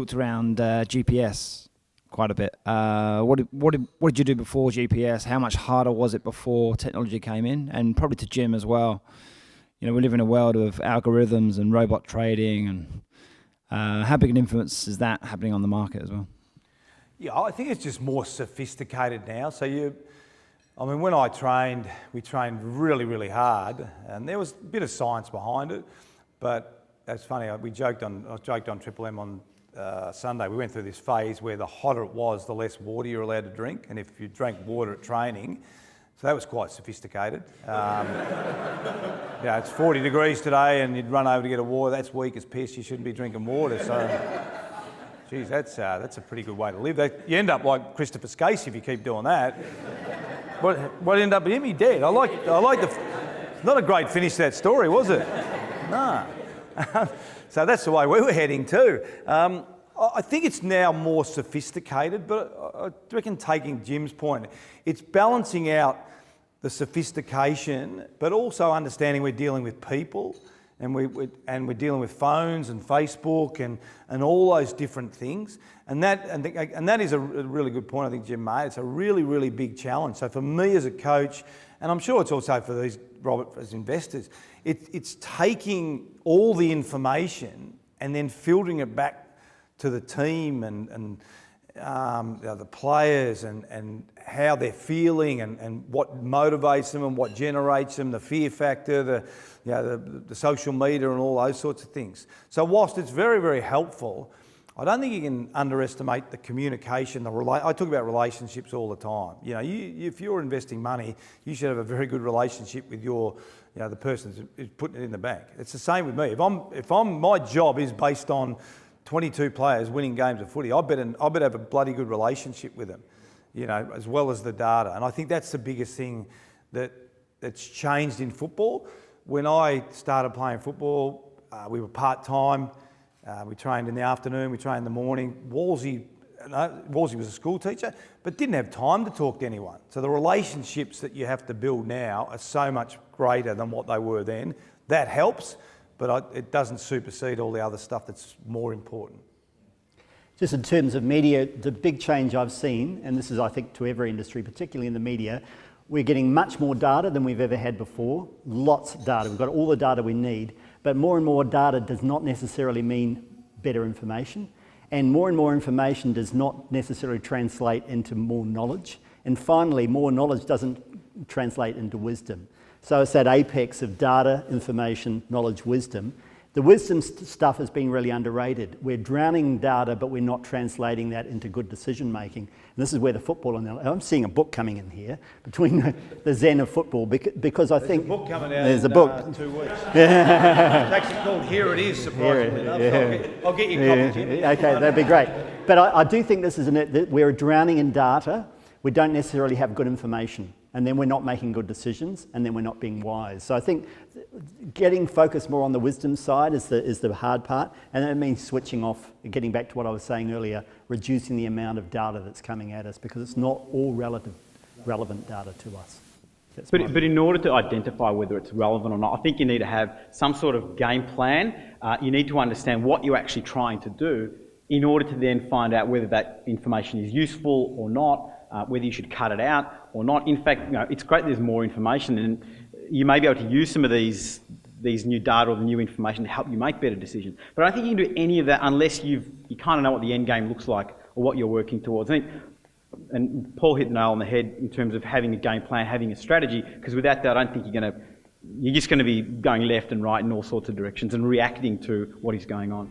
talked around GPS quite a bit. What did you do before GPS? How much harder was it before technology came in? And probably to Jim as well. You know, we live in a world of algorithms and robot trading, and how big an influence is that having on the market as well? Yeah, I think it's just more sophisticated now. So when I trained, we trained really, really hard, and there was a bit of science behind it. But it's funny, I joked on Triple M on Sunday. We went through this phase where the hotter it was, the less water you're allowed to drink, and if you drank water at training, so that was quite sophisticated. Yeah, it's 40 degrees today, and you'd run over to get a water. That's weak as piss. You shouldn't be drinking water. So, geez, that's a pretty good way to live. You end up like Christopher Skase if you keep doing that. What ended up with him? He dead. I like the. Not a great finish to that story, was it? No. So that's the way we were heading too. I think it's now more sophisticated, but I reckon, taking Jim's point, it's balancing out the sophistication, but also understanding we're dealing with people, and we're dealing with phones and Facebook and all those different things. And that is a really good point I think Jim made. It's a really, really big challenge. So for me as a coach, and I'm sure it's also for these, Robert, as investors, it's taking all the information and then filtering it back to the team and the players and how they're feeling and what motivates them and what generates them, the fear factor, the social media and all those sorts of things. So whilst it's very, very helpful, I don't think you can underestimate the communication. I talk about relationships all the time. You know, if you're investing money, you should have a very good relationship with the person who's putting it in the bank. It's the same with me. If my job is based on 22 players winning games of footy, I better have a bloody good relationship with them, you know, as well as the data. And I think that's the biggest thing that's changed in football. When I started playing football, we were part-time. We trained in the afternoon, we trained in the morning. Wolsey was a school teacher, but didn't have time to talk to anyone. So the relationships that you have to build now are so much greater than what they were then. That helps, but it doesn't supersede all the other stuff that's more important. Just in terms of media, the big change I've seen, and this is I think to every industry, particularly in the media, we're getting much more data than we've ever had before. Lots of data. We've got all the data we need, but more and more data does not necessarily mean better information. And more information does not necessarily translate into more knowledge. And finally, more knowledge doesn't translate into wisdom. So it's that apex of data, information, knowledge, wisdom. The wisdom stuff has been really underrated. We're drowning data, but we're not translating that into good decision making. And this is where the football, and I'm seeing a book coming in here, between the zen of football, because I think... There's a book coming out there's in a book. 2 weeks. It's actually called Here It Is, surprisingly enough. Yeah. I'll get you a copy, Jim. Okay, that'd be great. But I do think this is that we're drowning in data. We don't necessarily have good information. And then we're not making good decisions, and then we're not being wise. So I think getting focused more on the wisdom side is the hard part, and that means switching off, getting back to what I was saying earlier, reducing the amount of data that's coming at us, because it's not all relevant data to us. But in order to identify whether it's relevant or not, I think you need to have some sort of game plan. You need to understand what you're actually trying to do in order to then find out whether that information is useful or not, whether you should cut it out or not. In fact, it's great there's more information, and you may be able to use some of these new data or the new information to help you make better decisions. But I don't think you can do any of that unless you kind of know what the end game looks like or what you're working towards. I think, and Paul hit the nail on the head in terms of having a game plan, having a strategy, because without that, I don't think you're just going to be going left and right in all sorts of directions and reacting to what is going on.